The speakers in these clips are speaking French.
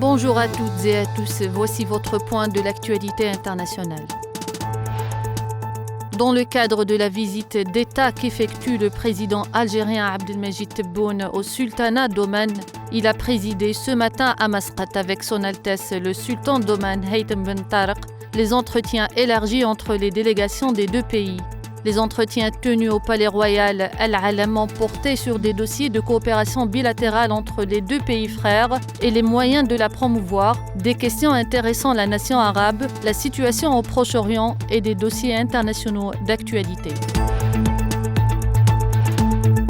Bonjour à toutes et à tous, voici votre point de l'actualité internationale. Dans le cadre de la visite d'État qu'effectue le président algérien Abdelmajid Tebboune au sultanat d'Oman, il a présidé ce matin à Masqat avec son Altesse le sultan d'Oman Haytham Ben Tarq les entretiens élargis entre les délégations des deux pays. Les entretiens tenus au Palais Royal Al-Alam ont porté sur des dossiers de coopération bilatérale entre les deux pays frères et les moyens de la promouvoir, des questions intéressant la nation arabe, la situation au Proche-Orient et des dossiers internationaux d'actualité.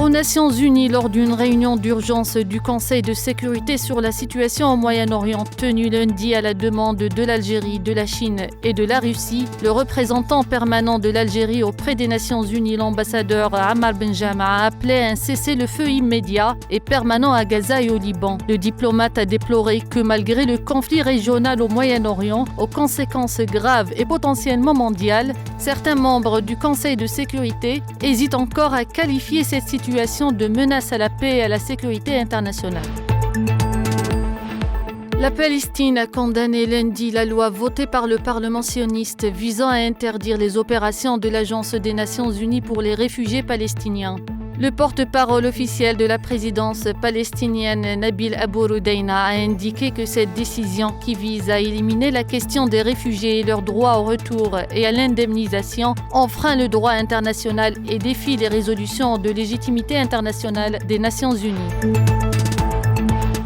Aux Nations Unies, lors d'une réunion d'urgence du Conseil de sécurité sur la situation au Moyen-Orient tenue lundi à la demande de l'Algérie, de la Chine et de la Russie, le représentant permanent de l'Algérie auprès des Nations Unies, l'ambassadeur Ammar Benjama, a appelé à un cessez-le-feu immédiat et permanent à Gaza et au Liban. Le diplomate a déploré que malgré le conflit régional au Moyen-Orient, aux conséquences graves et potentiellement mondiales, certains membres du Conseil de sécurité hésitent encore à qualifier cette situation de menace à la paix et à la sécurité internationale. La Palestine a condamné lundi la loi votée par le Parlement sioniste visant à interdire les opérations de l'Agence des Nations Unies pour les réfugiés palestiniens. Le porte-parole officiel de la présidence palestinienne, Nabil Abu Rudaina, a indiqué que cette décision qui vise à éliminer la question des réfugiés et leur droit au retour et à l'indemnisation enfreint le droit international et défie les résolutions de légitimité internationale des Nations Unies.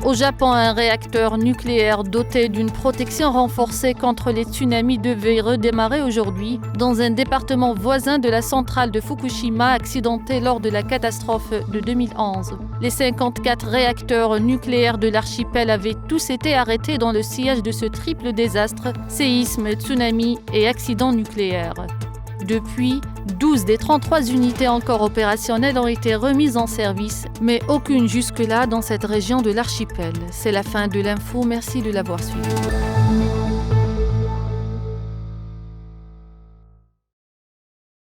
Au Japon, un réacteur nucléaire doté d'une protection renforcée contre les tsunamis devait redémarrer aujourd'hui dans un département voisin de la centrale de Fukushima accidentée lors de la catastrophe de 2011. Les 54 réacteurs nucléaires de l'archipel avaient tous été arrêtés dans le sillage de ce triple désastre, séisme, tsunami et accident nucléaire. Depuis, 12 des 33 unités encore opérationnelles ont été remises en service, mais aucune jusque-là dans cette région de l'archipel. C'est la fin de l'info, merci de l'avoir suivi.